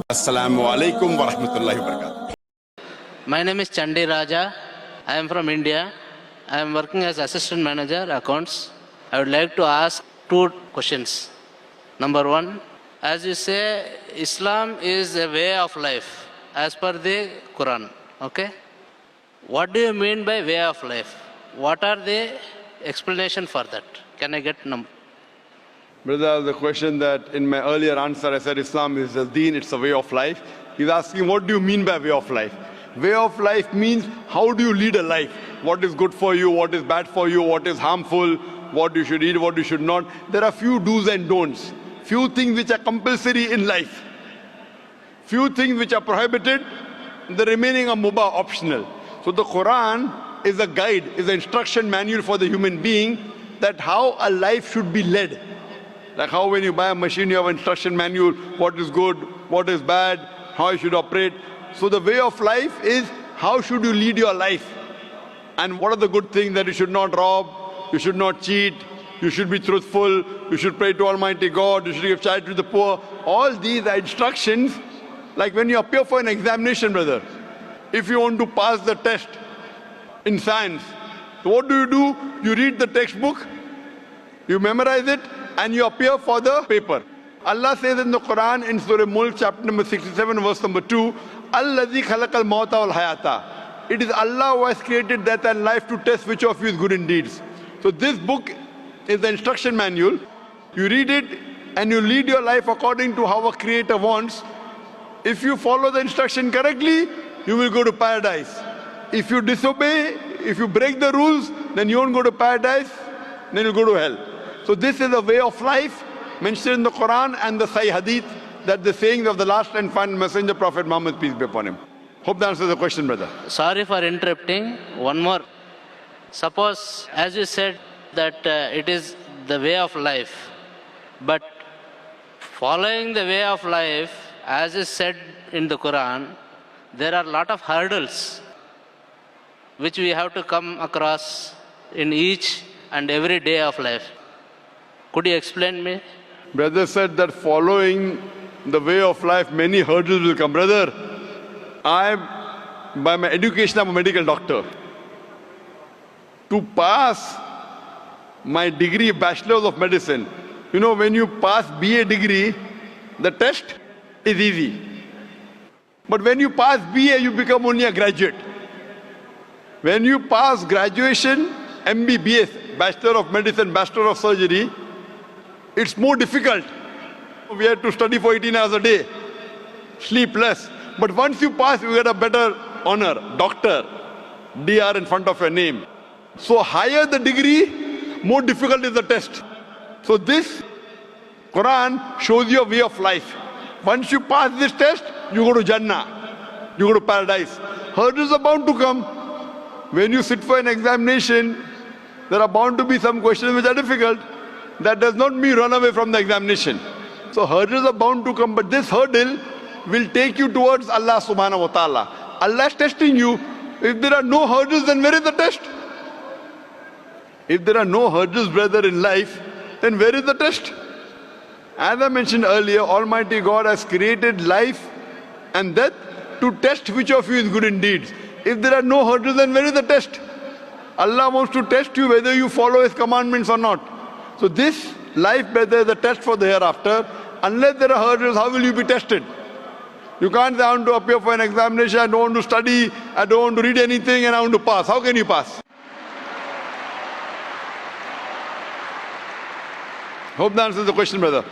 Assalamu alaikum wa rahmatullahi wa barakatuh. My name is Chandi Raja. I am from India. I am working as assistant manager accounts. I would like to ask two questions. Number one, as you say, Islam is a way of life as per the Quran. Okay? What do you mean by way of life? What are the explanation for that? Can I get number? Brother, the question that in my earlier answer I said Islam is a deen, it's a way of life. He's asking, what do you mean by way of life? Way of life means how do you lead a life? What is good for you, what is bad for you, what is harmful, what you should eat, what you should not. There are few do's and don'ts. Few things which are compulsory in life. Few things which are prohibited, the remaining are mubah, optional. So the Quran is a guide, is an instruction manual for the human being that how a life should be led. Like how when you buy a machine, you have an instruction manual, what is good, what is bad, how you should operate. So the way of life is how should you lead your life? And what are the good things that you should not rob, you should not cheat, you should be truthful, you should pray to Almighty God, you should give charity to the poor. All these are instructions. Like when you appear for an examination, brother, if you want to pass the test in science, so what do? You read the textbook, you memorize it, and you appear for the paper. Allah says in the Quran in Surah Mulk chapter number 67 verse number 2, Allazi khalaqal mauta wal hayata. It is Allah who has created death and life to test which of you is good in deeds. So this book is the instruction manual. You read it and you lead your life according to how a creator wants. If you follow the instruction correctly, you will go to paradise. If you disobey, if you break the rules, then you won't go to paradise, then you'll go to hell. So this is a way of life mentioned in the Quran and the Sahih Hadith, that the sayings of the last and final messenger, Prophet Muhammad, peace be upon him. Hope that answers the question, brother. Sorry for interrupting. One more. Suppose, as you said, that it is the way of life. But following the way of life, as is said in the Quran, there are a lot of hurdles which we have to come across in each and every day of life. Could you explain me? Brother said that following the way of life, many hurdles will come. Brother, by my education, I'm a medical doctor. To pass my degree, Bachelor's of Medicine, you know, when you pass BA degree, the test is easy. But when you pass BA, you become only a graduate. When you pass graduation, MBBS, Bachelor of Medicine, Bachelor of Surgery, it's more difficult. We have to study for 18 hours a day, sleep less. But once you pass, you get a better honor, doctor, DR in front of your name. So higher the degree, more difficult is the test. So this Quran shows you a way of life. Once you pass this test, you go to Jannah, you go to paradise. Hurdles are bound to come. When you sit for an examination, there are bound to be some questions which are difficult. That does not mean run away from the examination. So hurdles are bound to come, but this hurdle will take you towards Allah subhanahu wa ta'ala. Allah is testing you. If there are no hurdles, then where is the test? If there are no hurdles, brother, in life, then where is the test? As I mentioned earlier, Almighty God has created life and death to test which of you is good in deeds. If there are no hurdles, then where is the test? Allah wants to test you whether you follow His commandments or not. So this life, brother, is a test for the hereafter. Unless there are hurdles, how will you be tested? You can't say, I want to appear for an examination, I don't want to study, I don't want to read anything, and I want to pass. How can you pass? Hope that answers the question, brother.